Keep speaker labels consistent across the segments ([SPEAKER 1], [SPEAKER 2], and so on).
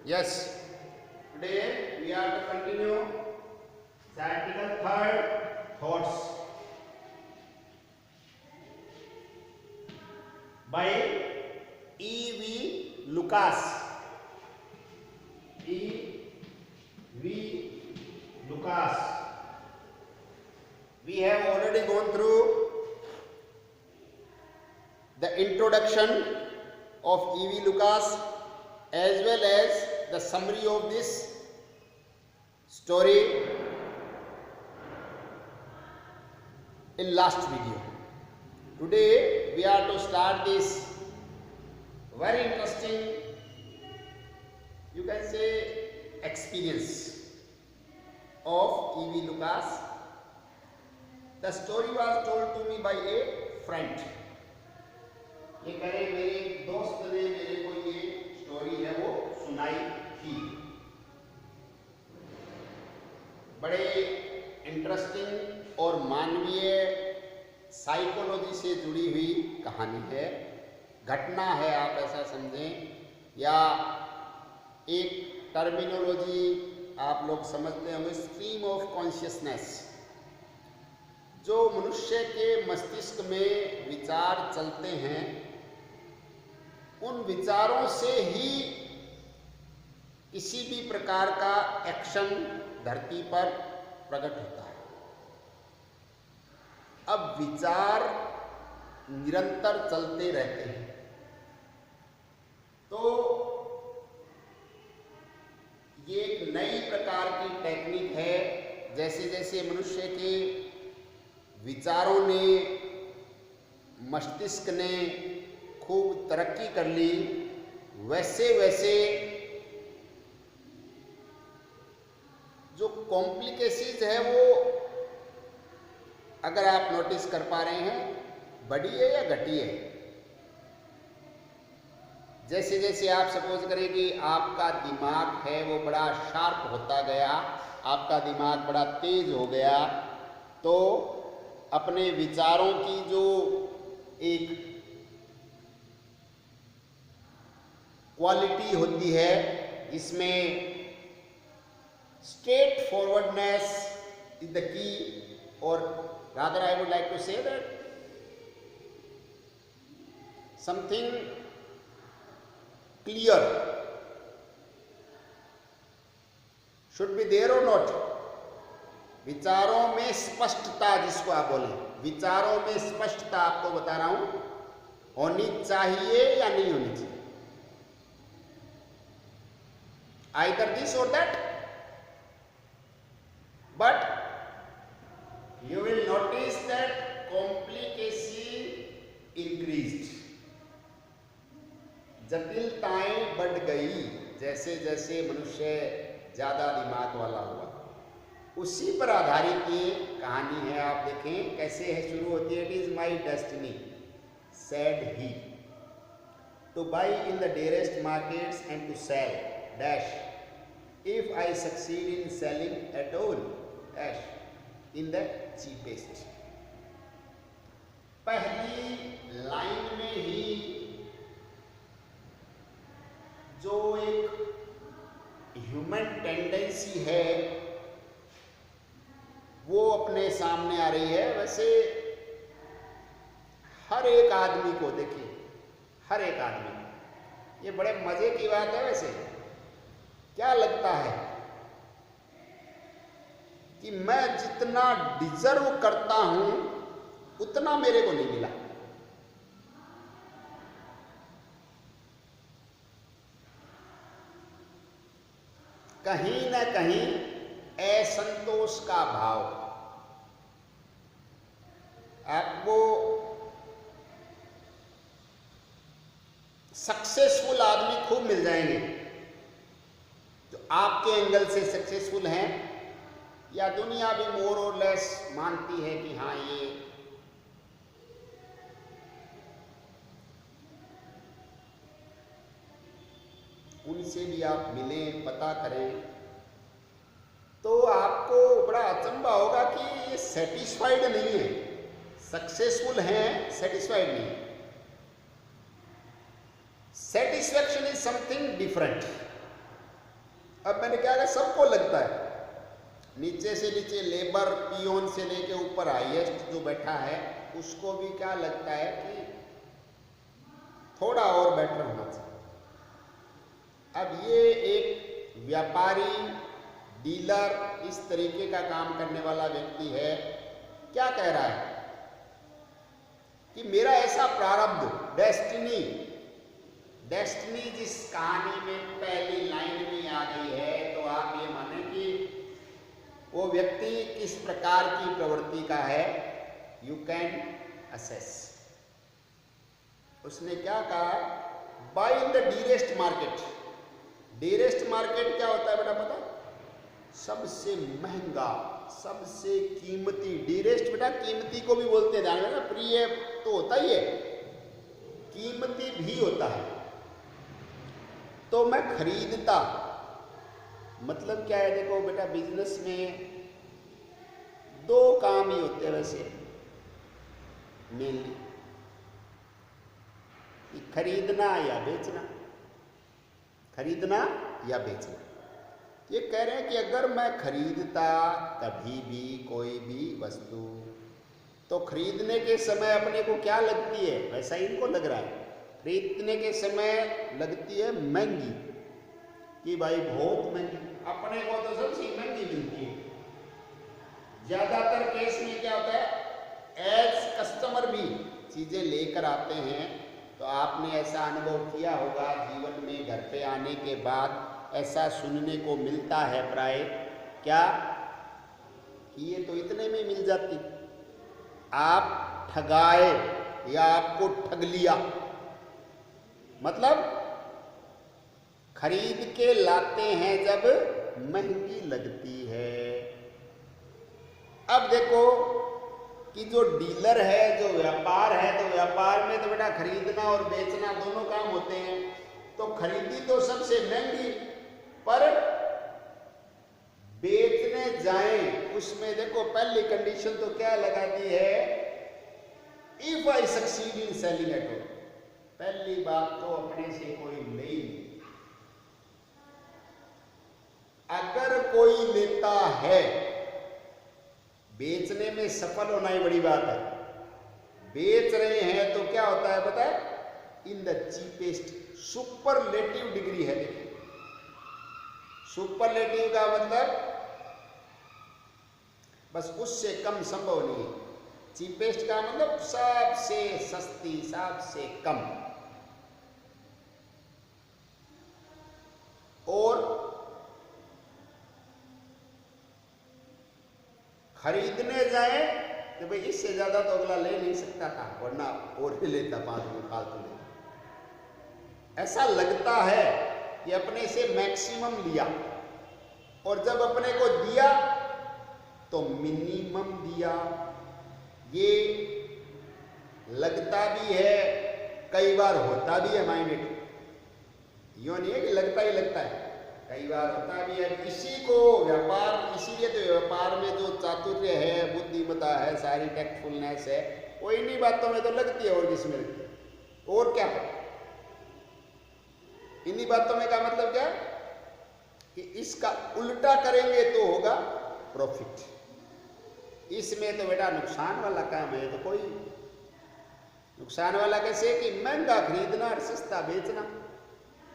[SPEAKER 1] Yes, today we are to continue the article third, thoughts, by E.V. Lucas. E.V. Lucas. We have already gone through the introduction of E.V. Lucas as well as the summary of this story in last video. Today we are to start this very interesting, you can say, experience of E.V. Lucas. The story was told to me by a friend. ये कह रहे मेरे एक दोस्त ने मेरे को ये स्टोरी है वो सुनाई थी, बड़े इंटरेस्टिंग और मानवीय साइकोलॉजी से जुड़ी हुई कहानी है, घटना है आप ऐसा समझें, या एक टर्मिनोलॉजी आप लोग समझते होंगे, स्ट्रीम ऑफ कॉन्शियसनेस। जो मनुष्य के मस्तिष्क में विचार चलते हैं, उन विचारों से ही किसी भी प्रकार का एक्शन धरती पर प्रकट होता है। अब विचार निरंतर चलते रहते हैं, तो ये एक नई प्रकार की टेक्निक है। जैसे जैसे मनुष्य के विचारों ने, मस्तिष्क ने खूब तरक्की कर ली, वैसे वैसे जो कॉम्प्लिकेशंस है वो, अगर आप नोटिस कर पा रहे हैं, बढ़ी है या घटी है। जैसे जैसे आप सपोज करें कि आपका दिमाग है वो बड़ा शार्प होता गया, आपका दिमाग बड़ा तेज हो गया, तो अपने विचारों की जो एक क्वालिटी होती है, इसमें straight forwardness is the key, or rather I would like to say that something clear should be there or not. विचारों में स्पष्टता, जिसको आप बोलें, विचारों में स्पष्टता आपको बता रहा हूं, होनी चाहिए या नहीं होनी चाहिए। Either this or that, but you will notice that complication increased, जटिलताएं बढ़ गई जैसे जैसे मनुष्य ज्यादा दिमाग वाला हुआ। उसी पर आधारित ये कहानी है। आप देखें कैसे है, शुरू होती है, it is my destiny said he to buy in the dearest markets and to sell dash if I succeed in selling at all dash in the cheapest। पहली लाइन में ही जो एक ह्यूमन टेंडेंसी है वो अपने सामने आ रही है। वैसे हर एक आदमी को देखिए, हर एक आदमी, ये बड़े मजे की बात है। वैसे क्या लगता है कि मैं जितना डिजर्व करता हूं उतना मेरे को नहीं मिला। कहीं ना कहीं असंतोष का भाव आपको, सक्सेसफुल आदमी खूब मिल जाएंगे जो आपके एंगल से सक्सेसफुल हैं, या दुनिया भी मोर और लेस मानती है कि हाँ ये उनसे भी आप मिलें, पता करें, तो आपको बड़ा अचंभा होगा कि ये सेटिस्फाइड नहीं है, सक्सेसफुल हैं, सेटिस्फाइड नहीं। Satisfaction is something different. अब मैंने क्या कहा, सबको लगता है, नीचे से नीचे लेबर पियोन से लेके ऊपर हाईएस्ट जो बैठा है उसको भी क्या लगता है कि थोड़ा और बेटर होना चाहिए। अब ये एक व्यापारी, डीलर, इस तरीके का काम करने वाला व्यक्ति है, क्या कह रहा है कि मेरा ऐसा प्रारब्ध, डेस्टिनी जिस कहानी में पहली लाइन में आ गई है, तो आप ये माने कि वो व्यक्ति किस प्रकार की प्रवृत्ति का है, यू कैन असेस। उसने क्या कहा, buy in the dearest market. Dearest market क्या होता है बेटा पता? सबसे महंगा, सबसे कीमती। डीरेस्ट बेटा कीमती को भी बोलते हैं, ध्यान रखना, प्रिय तो होता ही है, कीमती भी होता है। तो मैं खरीदता, मतलब क्या है, देखो बेटा बिजनेस में दो काम ही होते हैं वैसे मेनली, खरीदना या बेचना, खरीदना या बेचना। ये कह रहे हैं कि अगर मैं खरीदता कभी भी कोई भी वस्तु, तो खरीदने के समय अपने को क्या लगती है, वैसा इनको लग रहा है, खरीदने के समय लगती है महंगी, कि भाई बहुत महंगी, अपने को तो सबसे महंगी मिलती है। ज्यादातर केस में क्या होता है, एज कस्टमर भी चीजें लेकर आते हैं, तो आपने ऐसा अनुभव किया होगा जीवन में, घर पे आने के बाद ऐसा सुनने को मिलता है प्राय, क्या कि ये तो इतने में मिल जाती, आप ठगाए या आपको ठग लिया, मतलब खरीद के लाते हैं जब महंगी लगती है। अब देखो कि जो डीलर है, जो व्यापार है, तो व्यापार में तो बेटा खरीदना और बेचना दोनों काम होते हैं। तो खरीदी तो सबसे महंगी, पर बेचने जाएं उसमें देखो पहली कंडीशन तो क्या लगा दी है, if I succeed in selling at all. पहली बात तो अपने से कोई ले ही नहीं, अगर कोई लेता है, बेचने में सफल होना ही बड़ी बात है। बेच रहे हैं तो क्या होता है पता है, in the cheapest, superlative degree है। देखिए सुपरलेटिव का मतलब बस उससे कम संभव नहीं है, चीपेस्ट का मतलब सबसे सस्ती, सबसे कम। और खरीदने जाए तो भाई इससे ज्यादा तो अगला ले नहीं सकता था, वरना और ही लेता 5 रुपये फालतू लेता। ऐसा लगता है कि अपने से मैक्सिमम लिया, और जब अपने को दिया तो मिनिमम दिया। ये लगता भी है, कई बार होता भी है, माइंडेड यूँ नहीं है कि लगता ही लगता है, कई बार होता भी है। इसी को व्यापार, इसीलिए तो व्यापार में जो चातुर्य है, बुद्धिमत्ता है, सारी टैक्टफुलनेस है, वो इन्हीं बातों में तो लगती है, और किसमें लगती है, और क्या है इन्हीं बातों में। का मतलब क्या कि इसका उल्टा करेंगे तो होगा प्रॉफिट। इसमें तो बेटा नुकसान वाला काम है, तो कोई नुकसान वाला कैसे कि महंगा खरीदना और सस्ता बेचना,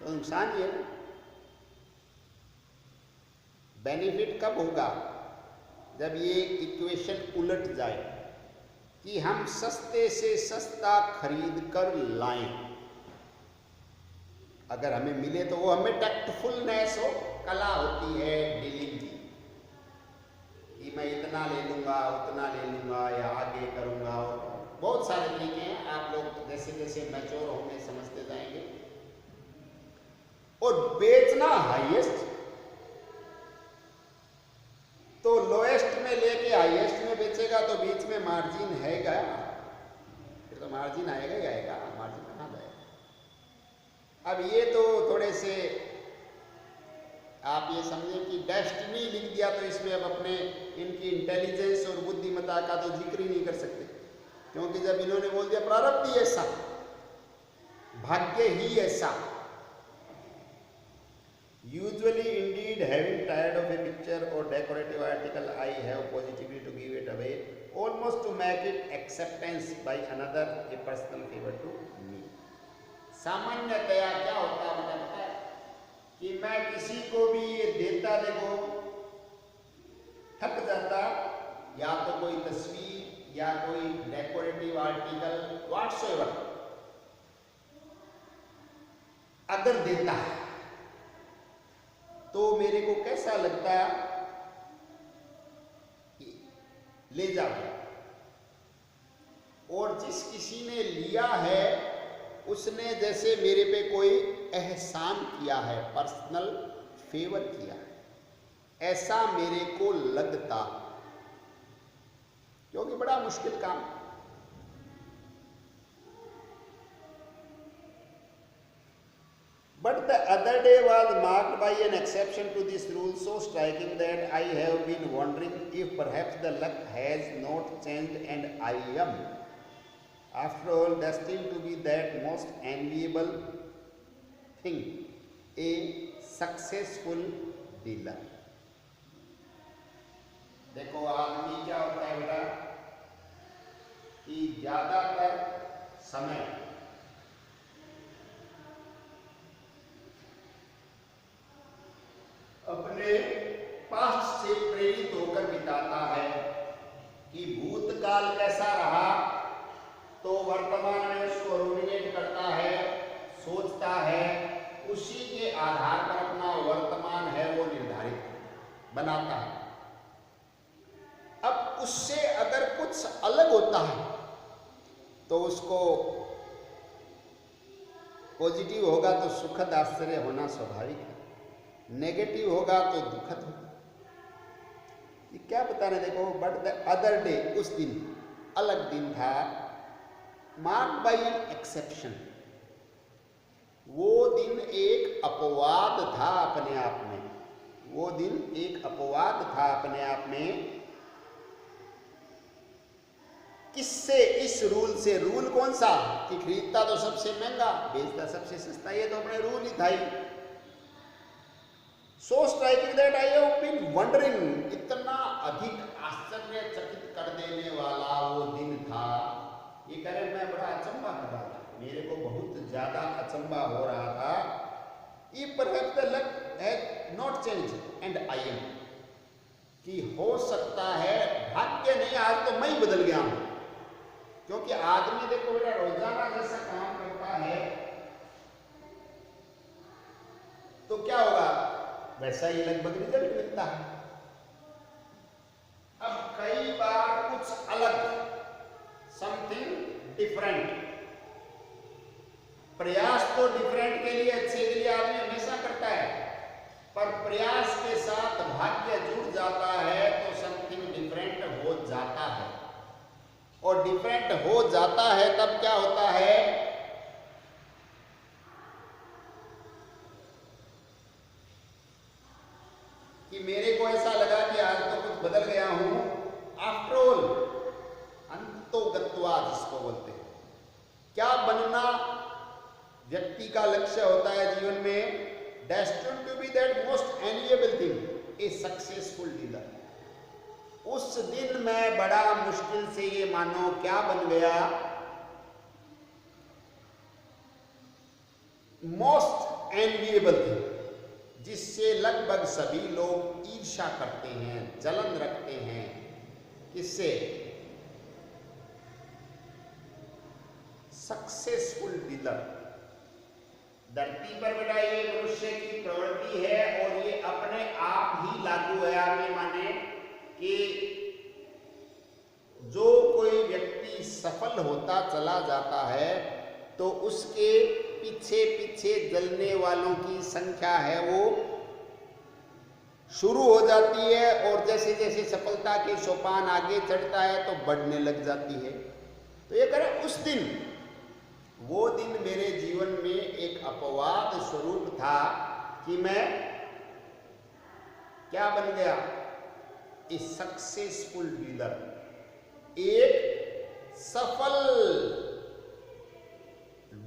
[SPEAKER 1] तो नुकसान ही है ना। बेनिफिट कब होगा, जब ये इक्वेशन उलट जाए कि हम सस्ते से सस्ता खरीद कर लाएं। अगर हमें मिले तो वो हमें टैक्टफुलनेस हो, कला होती है डीलिंग की, कि मैं इतना ले लूँगा, उतना ले लूँगा, या आगे करूँगा। बहुत सारे तरीके हैं, आप लोग जैसे जैसे मैच्योर होंगे समझते जाएंगे। और बेचना हाईएस्ट, तो लोएस्ट में लेके हाईएस्ट में बेचेगा तो बीच में मार्जिन है क्या, फिर तो मार्जिन आएगा ही आएगा, मार्जिन कहाँ जाएगा। अब ये तो थोड़े से आप ये समझें कि डेस्टिनी लिख दिया, तो इसमें अब अपने इनकी इंटेलिजेंस और बुद्धिमत्ता का तो जिक्र ही नहीं कर सकते, क्योंकि जब इन्होंने बोल दिया प्रारब्ध ही ऐसा, भाग्य ही ऐसा, usually Indeed Indeed, having tired of a picture or decorative article, I have positively to give it away, almost to make it acceptance by another, a personal favor to me. सामान्यतया क्या होता है मुझे पता है कि मैं किसी को भी ये देता, देखो थक जाता, या तो कोई तस्वीर या कोई डेकोरेटिव आर्टिकल व्हाटसोएवर अगर देता है तो मेरे को कैसा लगता ले जाओ, और जिस किसी ने लिया है उसने जैसे मेरे पे कोई एहसान किया है, पर्सनल फेवर किया है, ऐसा मेरे को लगता, क्योंकि बड़ा मुश्किल काम। But the other day was marked by an exception to this rule so striking that I have been wondering if perhaps the luck has not changed and I am, after all, destined to be that most enviable thing, a successful dealer. देखो आदमी क्या होता है बेटा कि ज्यादातर समय अपने पास्ट से प्रेरित होकर बिताता है कि भूतकाल कैसा रहा तो वर्तमान में उसको रूमिनेट करता है, सोचता है, उसी के आधार पर अपना वर्तमान है वो निर्धारित बनाता है। अब उससे अगर कुछ अलग होता है तो उसको पॉजिटिव होगा तो सुखद आश्चर्य होना स्वाभाविक है, नेगेटिव होगा तो दुखद होगा। ये क्या बता रहे देखो, बट द अदर डे, उस दिन अलग दिन था, मार्क्ड बाय एन एक्सेप्शन, वो दिन एक अपवाद था अपने आप में, वो दिन एक अपवाद था अपने आप में। किससे? इस रूल से। रूल कौन सा? कि खरीदता तो सबसे महंगा, बेचता सबसे सस्ता, ये तो अपने रूल ही था ही। So striking that I have been wondering, इतना अधिक आश्चर्यचकित कर देने वाला वो दिन था। ये कह रहे मैं बड़ा अचंभा कर रहा था, मेरे को बहुत ज्यादा अचंभा हो रहा था। If perhaps the luck had not changed and I am, कि हो सकता है भाग्य नहीं, आज तो मैं ही बदल गया हूं। क्योंकि आदमी देखो बेटा रोजाना जैसा काम करता है तो क्या होगा, वैसा ही लगभग रिजल्ट मिलता है। अब कई बार कुछ अलग, समथिंग डिफरेंट, प्रयास तो डिफरेंट के लिए, अच्छे के लिए आदमी हमेशा करता है, पर प्रयास के साथ भाग्य जुड़ जाता है तो समथिंग डिफरेंट हो जाता है। और डिफरेंट हो जाता है तब क्या होता है कि मेरे को ऐसा लगा कि आज तो कुछ बदल गया हूं। आफ्टर ऑल, अंतोगत्वा जिसको बोलते हैं, क्या बनना व्यक्ति का लक्ष्य होता है जीवन में, destined to be that most enviable thing, a successful dealer. उस दिन मैं बड़ा मुश्किल से ये मानो क्या बन गया, मोस्ट एनविएबल थिंग, जिससे लगभग सभी लोग ईर्ष्या करते हैं, जलन रखते हैं। किससे? Successful dealer. धरती पर बेटा ये मनुष्य की प्रवृत्ति है और ये अपने आप ही लागू है। आपने माने कि जो कोई व्यक्ति सफल होता चला जाता है तो उसके पीछे पीछे जलने वालों की संख्या है वो शुरू हो जाती है, और जैसे जैसे सफलता के सोपान आगे चढ़ता है तो बढ़ने लग जाती है। तो ये करें उस दिन, वो दिन मेरे जीवन में एक अपवाद स्वरूप था कि मैं क्या बन गया, ए सक्सेसफुल डीलर, एक सफल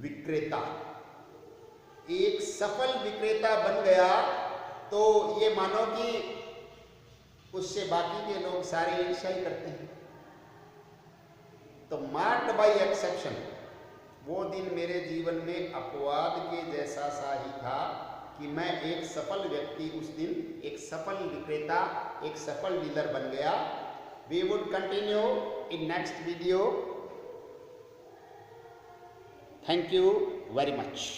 [SPEAKER 1] विक्रेता, एक सफल विक्रेता बन गया। तो ये मानो कि उससे बाकी के लोग सारे ईर्ष्या ही करते हैं। तो मार्क्ड बाय एक्सेप्शन, वो दिन मेरे जीवन में अपवाद के जैसा सा ही था कि मैं एक सफल व्यक्ति, उस दिन एक सफल विक्रेता, एक सफल डीलर बन गया। We would continue in next video. Thank you very much.